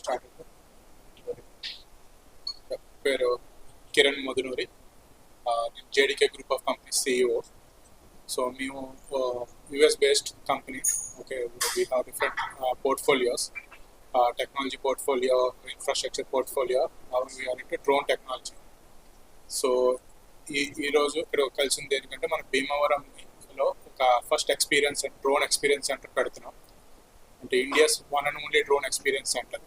Start పేరు కిరణ్ మధునూరి. నేను JDK group of companies CEO. So మేము US based company. Okay, we have different portfolios, technology portfolio, infrastructure portfolio. We're into drone technology. So ఈరోజు ఇక్కడ కలిసింది ఏంటంటే మన భీమవరంలో ఒక first experience drone experience center పెడుతున్నాం. అంటే India's one and only drone experience center.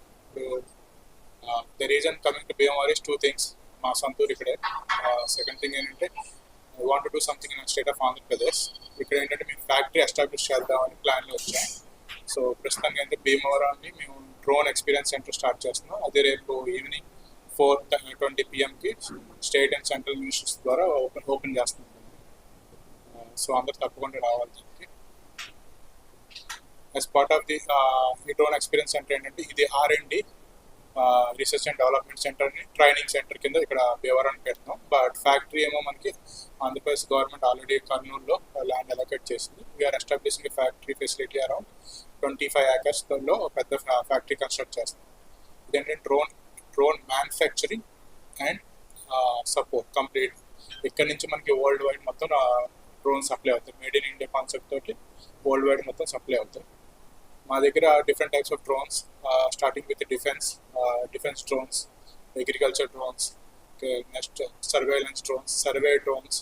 The reason coming to Bhimavaram is two things. మా సొంతూరు ఇక్కడే. సెకండ్ థింగ్ ఏంటంటే I want do something in state of Andhra Pradesh. ఇక్కడ ఏంటంటే మేము ఫ్యాక్టరీ ఎస్టాబ్లిష్ చేద్దామని ప్లాన్లో వచ్చాం. సో ప్రస్తుతానికి అయితే భీమవరాన్ని మేము డ్రోన్ ఎక్స్పీరియన్స్ సెంటర్ స్టార్ట్ చేస్తున్నాం. అదే రేపు evening 4:20 PM state and central ministers ద్వారా ఓపెన్ చేస్తున్నాం. సో అందరు తప్పకుండా రావాలి దీనికి. As part of the drone experience center ఏంటంటే ఇది R&D రీసెర్చ్ అండ్ డెవలప్మెంట్ సెంటర్ని ట్రైనింగ్ సెంటర్ కింద ఇక్కడ భీమవరాన్ని పెడుతున్నాం. బట్ ఫ్యాక్టరీ ఏమో మనకి ఆంధ్రప్రదేశ్ గవర్నమెంట్ ఆల్రెడీ కర్నూలులో ల్యాండ్ అలొకేట్ చేసింది. We are establishing factory facility around 25 acres-లో పెద్ద ఫ్యాక్టరీ కన్స్ట్రక్ట్ చేస్తాం. ఇదేంటంటే drone manufacturing and support complete. ఇక్కడ నుంచి మనకి వరల్డ్ వైడ్ మొత్తం డ్రోన్ సప్లై అవుతాయి. మేడ్ ఇన్ ఇండియా కాన్సెప్ట్ తోటి వరల్డ్ వైడ్ మొత్తం సప్లై అవుతాయి. మా దగ్గర different types of drones, starting with defence drones, agriculture drones, next surveillance drones, survey drones,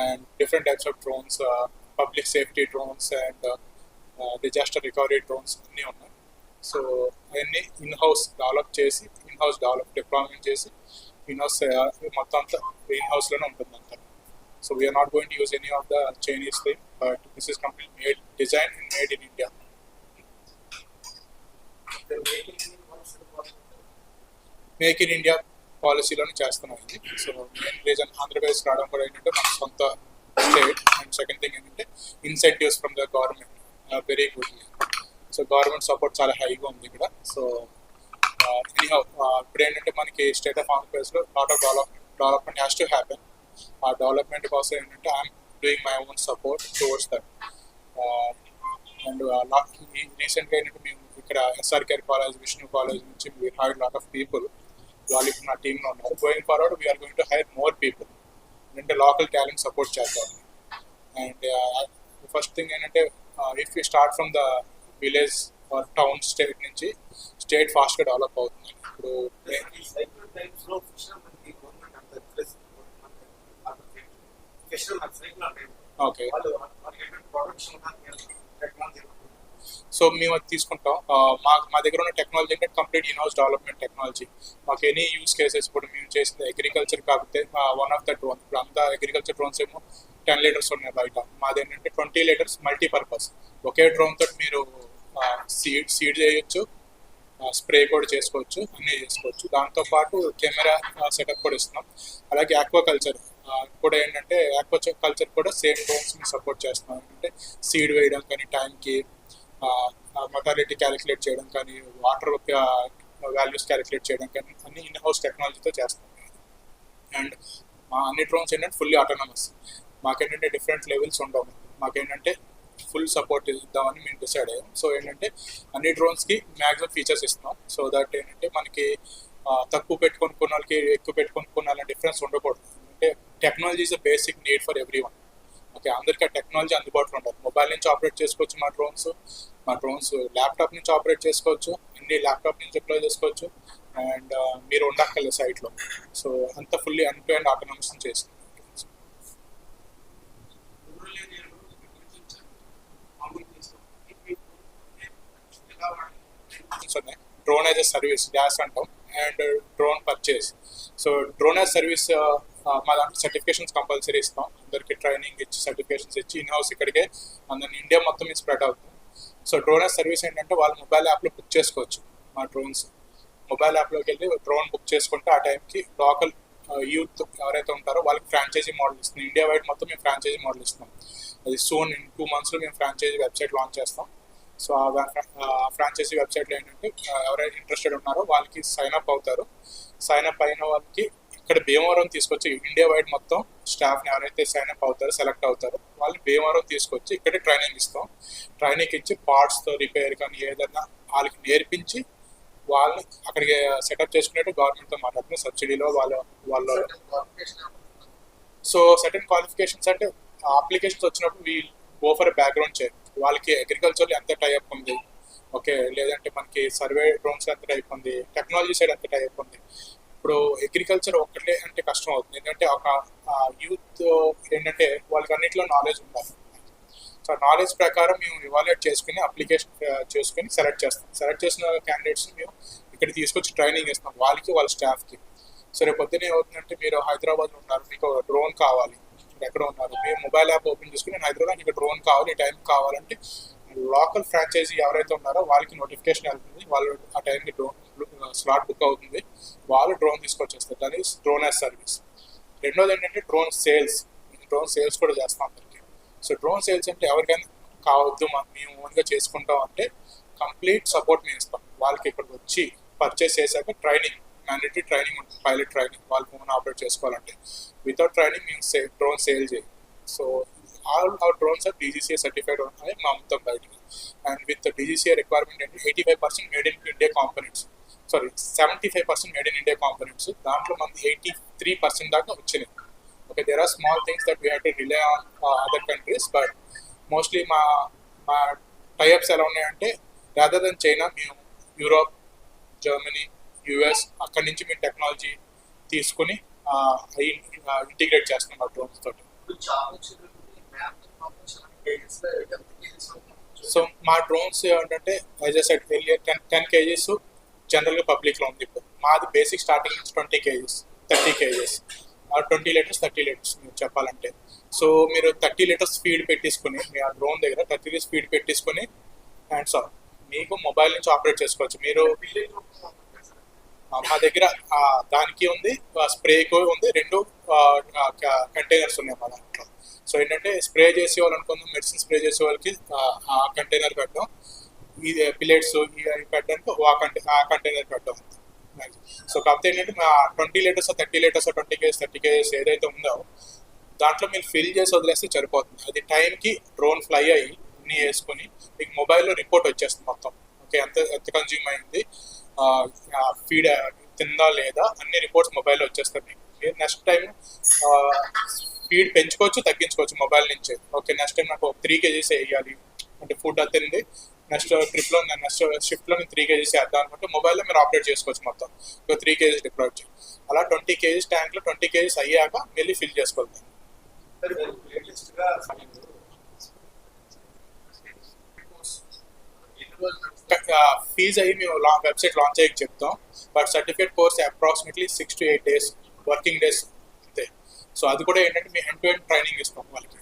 and different types of drones, public safety drones and disaster recovery drones అన్నీ ఉన్నాయి. So అవన్నీ in-house deployment చేసి in-house మొత్తం అంతా ఇన్హౌస్లోనే ఉంటుంది అంతా. So we're not going to use any of the Chinese thing, but this is complete design and made in India. Make in India పాలసీలోనే చేస్తున్నాం ఇది. సో మెయిన్ రీజన్ ఆంధ్రప్రదేశ్ రావడం కూడా ఏంటంటే మన సొంత స్టేట్. అండ్ సెకండ్ థింగ్ ఏంటంటే incentives from the government very good. So government support చాలా హైగా ఉంది ఇక్కడ. సో ఇప్పుడు ఏంటంటే మనకి స్టేట్ ఆఫ్ ఆంధ్రప్రదేశ్లో lot of development has to happen. ఆ డెవలప్మెంట్ కోసం ఏంటంటే I'm doing my own support towards that. And రీసెంట్గా ఏంటంటే మేము ఇక్కడ SRK కాలేజ్, విష్ణు కాలేజ్ నుంచి we hired lot of people. వాళ్ళు ఇప్పుడు నా టీంలో ఉన్నారు. Going forward we are going to hire more people. అంటే లోకల్ టాలెంట్ సపోర్ట్ చేద్దాం. అండ్ ఫస్ట్ థింగ్ ఏంటంటే if you start from the village or town state నుంచి స్టేట్ ఫాస్ట్గా డెవలప్ అవుతుంది. ఇప్పుడు ఓకే, సో మేము అది తీసుకుంటాం. మా దగ్గర ఉన్న టెక్నాలజీ అంటే కంప్లీట్ ఇన్హౌస్ డెవలప్మెంట్ టెక్నాలజీ. మాకు ఎనీ యూస్ కేసెస్ ఇప్పుడు మేము చేసింది అగ్రికల్చర్ కాకపోతే వన్ ఆఫ్ ద డ్రోన్. ఇప్పుడు అంతా అగ్రికల్చర్ డ్రోన్స్ ఏమో 10 liters ఉన్నాయి బయట. మాది ఏంటంటే 20 liters మల్టీపర్పస్. ఒకే డ్రోన్ తోటి మీరు సీడ్ చేయొచ్చు, స్ప్రే కూడా చేసుకోవచ్చు, అన్నీ చేసుకోవచ్చు. దాంతోపాటు కెమెరా సెటప్ కూడా ఇస్తున్నాం. అలాగే ఆక్వాకల్చర్ కూడా ఏంటంటే ఆక్వాకల్చర్ కూడా సేమ్ డ్రోన్స్ సపోర్ట్ చేస్తున్నాం. ఏంటంటే సీడ్ వేయడం కానీ, టైంకి మొటాలిటీ క్యాలిక్యులేట్ చేయడం కానీ, వాటర్ వాల్యూస్ క్యాలిక్యులేట్ చేయడం కానీ అన్ని ఇన్ హౌస్ టెక్నాలజీతో చేస్తాం. అండ్ మా అన్ని డ్రోన్స్ ఏంటంటే ఫుల్లీ ఆటోనమస్. మాకేంటంటే డిఫరెంట్ లెవెల్స్ ఉండవు. మాకేంటంటే ఫుల్ సపోర్ట్ ఇద్దామని మేము డిసైడ్ అయ్యాం. సో ఏంటంటే అన్ని డ్రోన్స్కి మ్యాక్సిమం ఫీచర్స్ ఇస్తున్నాం. సో దట్ ఏంటంటే మనకి తక్కువ పెట్టుకొని వాళ్ళకి ఎక్కువ పెట్టుకొని కొనాలని డిఫరెన్స్ ఉండకూడదు. అంటే technology is a basic need for every one. Okay, అందరికీ ఆ టెక్నాలజీ అందుబాటులో ఉండాలి. మొబైల్ నుంచి ఆపరేట్ చేసుకోవచ్చు మా డ్రోన్స్ ల్యాప్టాప్ నుంచి ఆపరేట్ చేసుకోవచ్చు, అన్ని ల్యాప్టాప్ నుంచి అప్లై చేసుకోవచ్చు. అండ్ మీరు ఉండక్కర్లేదు సైట్లో. సో అంత fully end to end autonomous చేసుకుంటాం. Drone as a service dash అంటాం. And drone purchase. So drone as service మా దాంట్లో సర్టిఫికేషన్స్ కంపల్సరీ ఇస్తాం. అందరికి ట్రైనింగ్ ఇచ్చి సర్టిఫికేషన్స్ ఇచ్చి ఇన్హౌస్ ఇక్కడికే అందరిని ఇండియా మొత్తం స్ప్రెడ్ అవుతుంది. సో డ్రోన్ యాజ్ సర్వీస్ ఏంటంటే వాళ్ళు మొబైల్ యాప్లో బుక్ చేసుకోవచ్చు. మా డ్రోన్స్ మొబైల్ యాప్లోకి వెళ్ళి డ్రోన్ బుక్ చేసుకుంటే ఆ టైంకి లోకల్ యూత్ ఎవరైతే ఉంటారో వాళ్ళకి ఫ్రాంచైజీ మోడల్ ఇస్తున్నాం. ఇండియా వైడ్ మొత్తం మేము ఫ్రాంచైజీ మోడల్ ఇస్తున్నాం. అది సూన్ ఇన్ 2 monthsలో మేము ఫ్రాంచైజీ వెబ్సైట్ లాంచ్ చేస్తాం. సో ఆ ఫ్రాంచైజీ వెబ్సైట్లో ఏంటంటే ఎవరైతే ఇంట్రెస్టెడ్ ఉన్నారో వాళ్ళకి సైన్ అప్ అవుతారు. సైన్ అప్ అయిన వాళ్ళకి ఇక్కడ భీమవరం తీసుకొచ్చి ఇండియా వైడ్ మొత్తం స్టాఫ్ని ఎవరైతే సైన్ అప్ అవుతారో సెలెక్ట్ అవుతారో వాళ్ళని భీమవరం తీసుకొచ్చి ఇక్కడే ట్రైనింగ్ ఇస్తాం. ట్రైనింగ్ ఇచ్చి పార్ట్స్తో రిపేర్ కానీ ఏదైనా వాళ్ళకి నేర్పించి వాళ్ళని అక్కడికి సెటప్ చేసుకునేట్టు గవర్నమెంట్తో మాట్లాడుతున్న సబ్సిడీలో వాళ్ళ సో సర్టెన్ క్వాలిఫికేషన్స్ అంటే అప్లికేషన్స్ వచ్చినప్పుడు we go for background check. వాళ్ళకి అగ్రికల్చర్లో ఎంత టైప్ ఉంది, ఓకే, లేదంటే మనకి సర్వే డ్రోన్స్ ఎంత టైప్ ఉంది, టెక్నాలజీ సైడ్ ఎంత టైప్ ఉంది. ఇప్పుడు అగ్రికల్చర్ ఒక్కటే అంటే కష్టం అవుతుంది, ఎందుకంటే ఒక యూత్ ఏంటంటే వాళ్ళకి అన్నింటిలో నాలెడ్జ్ ఉండాలి. సో నాలెడ్జ్ ప్రకారం మేము ఇవాల్యుయేట్ చేసుకుని అప్లికేషన్ చేసుకుని సెలెక్ట్ చేస్తాం. సెలెక్ట్ చేసిన క్యాండిడేట్స్ని మేము ఇక్కడ తీసుకొచ్చి ట్రైనింగ్ ఇస్తాం వాళ్ళకి వాళ్ళ స్టాఫ్కి. సో రేపు పొద్దున ఏమవుతుందంటే మీరు హైదరాబాద్లో ఉన్నారు, మీకు డ్రోన్ కావాలి, ఎక్కడ ఉన్నారు, మీరు మొబైల్ యాప్ ఓపెన్ చేసుకుని నేను హైదరాబాద్ మీకు డ్రోన్ కావాలి, ఈ టైంకి కావాలంటే లోకల్ ఫ్రాంచైజీ ఎవరైతే ఉన్నారో వాళ్ళకి నోటిఫికేషన్ వెళ్తుంది, వాళ్ళు ఆ టైంకి డ్రోన్ స్లాట్ బుక్ అవుతుంది, వాళ్ళు డ్రోన్ తీసుకొచ్చేస్తారు. దాని డ్రోన్ యాజ్ సర్వీస్. రెండోది ఏంటంటే డ్రోన్ సేల్స్ కూడా చేస్తాం అందరికి. సో డ్రోన్ సేల్స్ అంటే ఎవరికైనా కావద్దు మేము ఓన్గా చేసుకుంటాం అంటే కంప్లీట్ సపోర్ట్ మేము ఇస్తాం. వాళ్ళకి ఇక్కడికి వచ్చి పర్చేస్ చేశాక ట్రైనింగ్, మ్యాండేటరీ ట్రైనింగ్ ఉంటుంది, పైలట్ ట్రైనింగ్, వాళ్ళు ఫోన్ ఆపరేట్ చేసుకోవాలంటే. వితౌట్ ట్రైనింగ్ మేము డ్రోన్ సేల్ చేయం. So all our drones are DGCA certified ఉన్నాయి మా మొత్తం బయటికి. అండ్ విత్ DGCA రిక్వైర్మెంట్ అంటే 85% made in India components, 75% made in India components. దాంట్లో మనకి 83% దాకా వచ్చినాయి. Okay, there are small things that we have to rely on other countries, but mostly మా టైఅప్స్ ఎలా ఉన్నాయంటే రాదర్ దెన్ చైనా మేము Europe, Germany, US అక్కడి నుంచి మేము టెక్నాలజీ తీసుకుని ఇంటిగ్రేట్ చేస్తున్నాం ఆ డ్రోన్స్ తోటి. సో మా డ్రోన్స్ ఏంటంటే as a set earlier 10 kgs జనరల్గా పబ్లిక్లో ఉంది. ఇప్పుడు మాది బేసిక్ స్టార్టింగ్ నుంచి 20 kgs 30 kgs 20 లీటర్స్ 30 లీటర్స్ మీరు చెప్పాలంటే. సో మీరు 30 లీటర్స్ స్పీడ్ పెట్టేసుకుని మీ ఆ డ్రోన్ దగ్గర 30 లీటర్స్ స్పీడ్ పెట్టేసుకుని హ్యాండ్స్ ఆఫ్ మీకు మొబైల్ నుంచి ఆపరేట్ చేసుకోవచ్చు. మీరు మా దగ్గర దానికి ఉంది, స్ప్రేకి ఉంది, 2 కంటైనర్స్ ఉన్నాయి మా దాంట్లో. సో ఏంటంటే స్ప్రే చేసే వాళ్ళు అనుకుందాం, మెడిసిన్ స్ప్రే చేసే వాళ్ళకి ఆ కంటైనర్ పెట్టడం, ఇది పిల్లెట్స్ పెట్టడానికి ఆ కంటైనర్ పెట్టడం. సో కాకపోతే ఏంటంటే మా 20 లీటర్స్ 30 లీటర్స్ 20 kgs 30 kgs ఏదైతే ఉందో దాంట్లో మీరు ఫిల్ చేసి వదిలేస్తే సరిపోతుంది. అది టైంకి డ్రోన్ ఫ్లై అయ్యి అన్నీ వేసుకొని మీకు మొబైల్లో రిపోర్ట్ వచ్చేస్తుంది మొత్తం. ఓకే, ఎంత కన్జ్యూమ్ అయింది, ఫీడ్ తిందా లేదా, అన్ని రిపోర్ట్స్ మొబైల్లో వచ్చేస్తాయి మీకు. మీరు నెక్స్ట్ టైం స్పీడ్ పెంచుకోవచ్చు, తగ్గించుకోవచ్చు మొబైల్ నుంచి. ఓకే, నెక్స్ట్ టైం నాకు 3 kgs వేయాలి అంటే ఫుడ్ అత్తింది, నెక్స్ట్ ట్రిప్లో నెక్స్ట్ షిఫ్ట్లో నేను 3 kgs వేద్దాం అనుకుంటే మొబైల్లో మీరు ఆపరేట్ చేసుకోవచ్చు మొత్తం. 3 kgs డిప్లాయ్ చేయాలి. అలా 20 kgs ట్యాంక్లో 20 kgs అయ్యాక మళ్ళీ ఫిల్ చేసుకోవాలి. ఫీజ్ అయ్యి మేము వెబ్సైట్ లాంచ్ అయ్యి చెప్తాం, but certificate course approximately 6 to 8 days working days అంతే. సో అది కూడా ఏంటంటే మేము ఎండ్ టు ఎండ్ ట్రైనింగ్ ఇస్తాం వాళ్ళకి.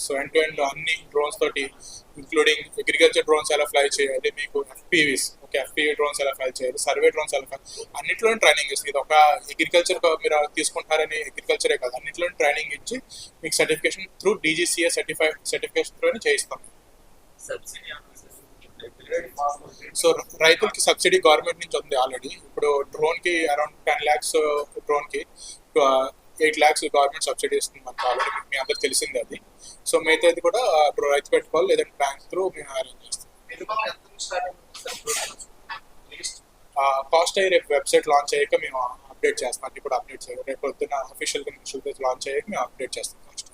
సో ఎండ్ టు ఎండ్ అన్ని డ్రోన్స్ తోటి ఇంక్లూడింగ్ అగ్రికల్చర్ డ్రోన్స్ ఎలా ఫ్లై చేయాలి, మీకు FPVs, ఓకే, FPV డ్రోన్స్ ఎలా ఫ్లై చేయాలి, సర్వే డ్రోన్స్ ఎలా ఫ్లై, అన్నింటిలోనే ట్రైనింగ్ ఇస్తుంది. ఇది ఒక అగ్రికల్చర్ మీరు తీసుకుంటారని అగ్రికల్చరే కాదు, అన్నింటిలోనే ట్రైనింగ్ ఇచ్చి మీకు సర్టిఫికేషన్ త్రూ DGCA సర్టిఫికేషన్ చేయిస్తాం. సో రైతులకి సబ్సిడీ గవర్నమెంట్ నుంచి ఉంది ఆల్రెడీ. ఇప్పుడు డ్రోన్కి అరౌండ్ 10 lakhs, డ్రోన్కి 8 lakhs గవర్నమెంట్ సబ్సిడీ ఇస్తుంది మనకు ఆల్రెడీ, మీ అందరికి తెలిసింది అది. సో మిగతాది కూడా రైతు పెట్టుకోవాలి, లేదంటే బ్యాంక్ త్రూ మేము అరేంజ్ చేస్తాం. కాస్ట్ అయ్యి రేపు వెబ్సైట్ లాంచ్ అయ్యాక మేము అప్డేట్ చేస్తాం. ఇప్పుడు అప్డేట్ చేయాలి, రేపు పొద్దున్న అఫీషియల్ పేజ్ లాంచ్ అయ్యాక మేము అప్డేట్ చేస్తాం. కాస్ట్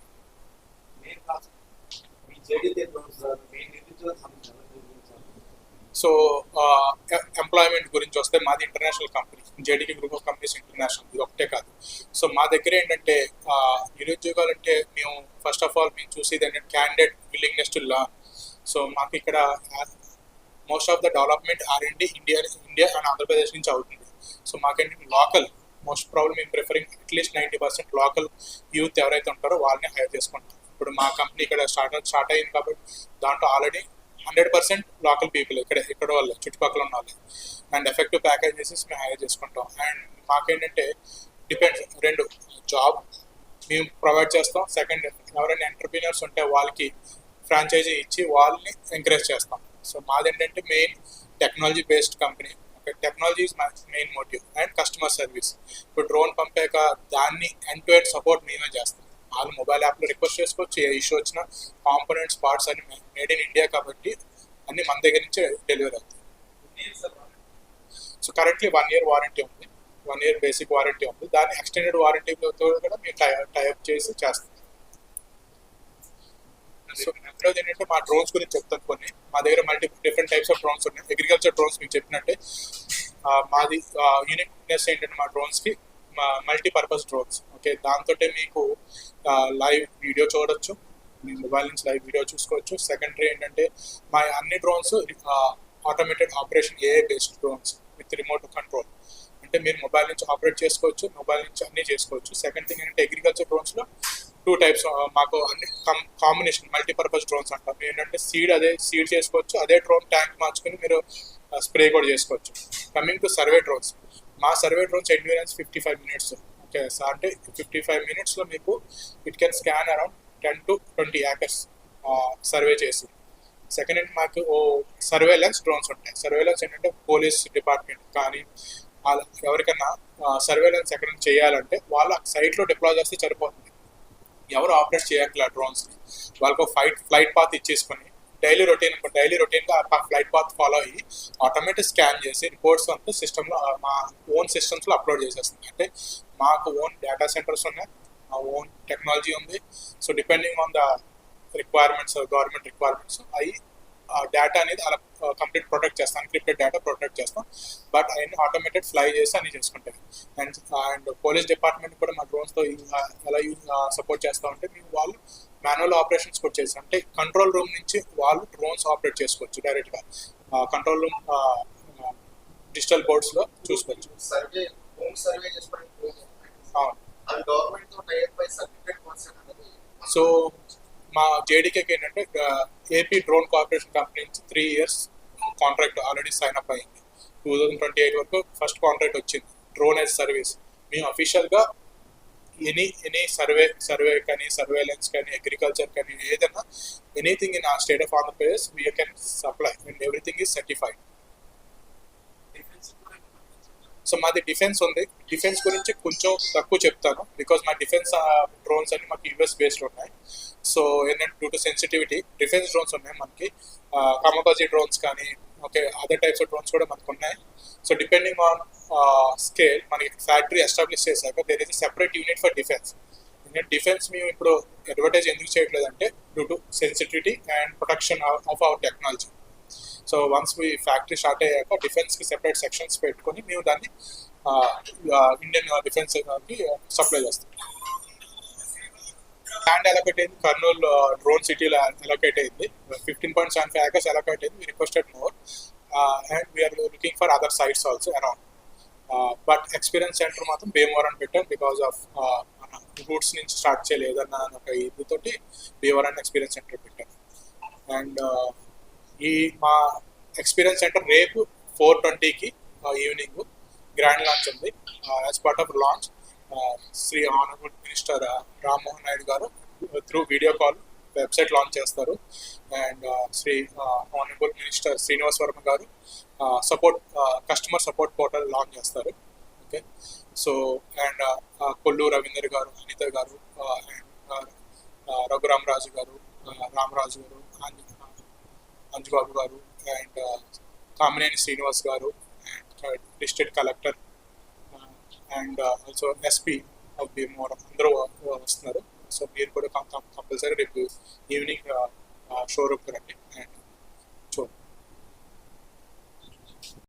సో ఎంప్లాయ్మెంట్ గురించి వస్తే మాది international company, JDK group of companies international, ఇది ఒకటే కాదు. సో మా దగ్గర ఏంటంటే నిరుద్యోగాలు అంటే మేము ఫస్ట్ ఆఫ్ ఆల్ మేము చూసేది ఏంటంటే candidate willingness to learn. So మాకు ఇక్కడ most of the development R&D India and Andhra Pradesh నుంచి అవుతుంది. సో మాకేంటి లోకల్ మోస్ట్ ప్రాబ్లమ్ మేము ప్రిఫరింగ్ అట్లీస్ట్ 90% లోకల్ యూత్ ఎవరైతే ఉంటారో వాళ్ళని హైర్ చేసుకుంటాం. ఇప్పుడు మా కంపెనీ ఇక్కడ స్టార్ట్ అయింది కాబట్టి దాంట్లో ఆల్రెడీ 100% లోకల్ పీపుల్ ఇక్కడ వాళ్ళే, చుట్టుపక్కల ఉన్న వాళ్ళే. అండ్ ఎఫెక్టివ్ ప్యాకేజ్ చేసి మేము హైర్ చేసుకుంటాం. అండ్ మాకేంటంటే డిపెండ్స్. రెండు, జాబ్ మేము ప్రొవైడ్ చేస్తాం. సెకండ్, ఎవరైనా ఎంటర్ప్రీనర్స్ ఉంటే వాళ్ళకి ఫ్రాంచైజీ ఇచ్చి వాళ్ళని ఎంకరేజ్ చేస్తాం. సో మాదేంటంటే main technology based company. Technology is main motive and customer service. ఇప్పుడు డ్రోన్ పంపాక దాన్ని ఎండ్ టు ఎండ్ సపోర్ట్ మేమే చేస్తాం. వాళ్ళు మొబైల్ యాప్లో రిక్వెస్ట్ చేసుకోవచ్చు, ఏ ఇష్యూ వచ్చినా కాంపోనెంట్స్ పార్ట్స్ అన్ని మేడ్ ఇన్ ఇండియా కాబట్టి అన్ని మన దగ్గర నుంచే డెలివరీ అవుతాయి. సో కరెంట్లీ 1 year వారంటీ ఉంది, 1 year బేసిక్ వారంటీ ఉంది. దాన్ని ఎక్స్టెండెడ్ వారంటీతో కూడా మేము టైఅప్ చేసి చేస్తాం. సో రెండోది ఏంటంటే మా డ్రోన్స్ గురించి చెప్తాను కొన్ని. మా దగ్గర డిఫరెంట్ టైప్స్ ఆఫ్ డ్రోన్స్ ఉన్నాయి. అగ్రికల్చర్ డ్రోన్స్ మీకు చెప్పినట్టే మాది యూనిక్నెస్ ఏంటంటే మా డ్రోన్స్కి మల్టీపర్పస్ డ్రోన్స్. ఓకే, దాంతో మీకు లైవ్ వీడియో చూడొచ్చు, మీ మొబైల్ నుంచి లైవ్ వీడియో చూసుకోవచ్చు. సెకండరీ ఏంటంటే మా అన్ని drones automated operation AI based drones with remote control. అంటే మీరు మొబైల్ నుంచి ఆపరేట్ చేసుకోవచ్చు, మొబైల్ నుంచి అన్నీ చేసుకోవచ్చు. సెకండ్ థింగ్ ఏంటంటే అగ్రికల్చర్ డ్రోన్స్లో 2 types మాకు అన్ని కాంబినేషన్ మల్టీపర్పస్ డ్రోన్స్ అంటాం. ఏంటంటే సీడ్ చేసుకోవచ్చు, అదే డ్రోన్ ట్యాంక్ మార్చుకొని మీరు స్ప్రే కూడా చేసుకోవచ్చు. కమింగ్ టు సర్వే డ్రోన్స్, మా survey drones endurance 55 minutes. Okay sir, అంటే 55 minutesలో మీకు it can scan around 10 to 20 acres survey చేసి. సెకండ్ ఏంటి, మాకు సర్వేలెన్స్ డ్రోన్స్ ఉంటాయి. సర్వేలెన్స్ ఏంటంటే పోలీస్ డిపార్ట్మెంట్ కానీ ఎవరికైనా సర్వేలెన్స్ ఎక్కడైనా చేయాలంటే వాళ్ళ సైట్లో డిప్లాయ్ చేస్తే సరిపోతుంది, ఎవరు ఆపరేట్ చేయట్లేదు డ్రోన్స్ని. వాళ్ళకు ఫ్లైట్ పాత్ ఇచ్చేసుకొని డైలీ రొటీన్గా ఆ ఫ్లైట్ పాత్ ఫాలో అయ్యి ఆటోమేటిక్ స్కాన్ చేసి రిపోర్ట్స్ అంతా సిస్టంలో మా ఓన్ సిస్టమ్స్లో అప్లోడ్ చేసేస్తుంది. అంటే మాకు ఓన్ డేటా సెంటర్స్ ఉన్నాయి, మా ఓన్ టెక్నాలజీ ఉంది. So depending on the requirements, government requirements, అవి డేటా అనేది అలా కంప్లీట్ ప్రొటెక్ట్ చేస్తాం, ఎన్క్రిప్టెడ్ డేటా ప్రొటెక్ట్ చేస్తాం. బట్ అవన్నీ ఆటోమేటెడ్ ఫ్లై చేసి అన్ని చేసుకుంటాయి. అండ్ పోలీస్ డిపార్ట్మెంట్ కూడా మా డ్రోన్స్తో ఎలా సపోర్ట్ చేస్తూ ఉంటే మేము వాళ్ళు మాన్యువల్ ఆపరేషన్స్ కూడా చేస్తాం. అంటే కంట్రోల్ రూమ్ నుంచి వాళ్ళు డ్రోన్స్ ఆపరేట్ చేసుకోవచ్చు డైరెక్ట్గా. కంట్రోల్ రూమ్ డిజిటల్ బోర్డ్స్లో చూసుకోవచ్చు. సో మా జేడీకేకి ఏంటంటే ఏపీ డ్రోన్ కార్పొరేషన్ కంపెనీ నుంచి 3 years contract already sign up అయింది. 2028 వరకు ఫస్ట్ కాంట్రాక్ట్ వచ్చింది. డ్రోన్ యాజ్ సర్వీస్ మేము అఫీషియల్గా ఎనీ సర్వే కానీ, సర్వేలెన్స్ కానీ, అగ్రికల్చర్ కానీ, ఏదైనా ఎనీథింగ్ ఇన్ ఆ state of Andhra Pradesh we can supply and everything is certified. So మాది డిఫెన్స్ ఉంది. డిఫెన్స్ గురించి కొంచెం తక్కువ చెప్తాను, బికాజ్ మా డిఫెన్స్ డ్రోన్స్ అన్ని మాకు యూఎస్ బేస్డ్ ఉన్నాయి. సో ఏంటంటే due to sensitivity defence drones ఉన్నాయి మనకి, కమోకాజీ డ్రోన్స్ కానీ, okay other types of drones కూడా మనకు ఉన్నాయి. సో డిపెండింగ్ ఆన్ స్కేల్ మనకి ఫ్యాక్టరీ ఎస్టాబ్లిష్ చేశాక there is separate unit for defence. Defence మేము ఇప్పుడు అడ్వర్టైజ్ ఎందుకు చేయట్లేదంటే due to sensitivity and protection of our technology. So once మీ ఫ్యాక్టరీ స్టార్ట్ అయ్యాక డిఫెన్స్కి సెపరేట్ సెక్షన్స్ పెట్టుకొని మేము దాన్ని ఇండియన్ డిఫెన్స్కి సప్లై చేస్తాం. ల్యాండ్ అలొకేట్ అయింది కర్నూలు డ్రోన్ సిటీలో అలొకేట్ అయింది. 15.75 acres అలొకేట్ అయింది. We requested more and we're looking for other sites also around. But experience center మాత్రం భీమవరం పెట్టాం, బికాస్ ఆఫ్ మన రూట్స్ నుంచి స్టార్ట్ చేయలేదన్న ఒక ఇదితోటి భీమవరం ఎక్స్పీరియన్స్ సెంటర్ పెట్టాం. అండ్ ఈ మా ఎక్స్పీరియన్స్ సెంటర్ రేపు 4:20కి ఈవినింగ్ గ్రాండ్ లాంచ్ ఉంది. As part of launch Shri honourable minister Rammohan Naidu garu through video call website launch చేస్తారు. And Shri honourable minister Srinivas Varma garu customer support portal launch చేస్తారు. Okay, so and Kollu Ravindar garu, Anitha గారు, రఘురామరాజు గారు, రామరాజు గారు, అంజుబాబు గారు, అండ్ కామినేని శ్రీనివాస్ గారు, and district collector, and also SP of Bhimavaram అందరూ వస్తున్నారు. సో మీరు కూడా కంపల్సరీ రేపు ఈవినింగ్ షోరూమ్కి రండి. అండ్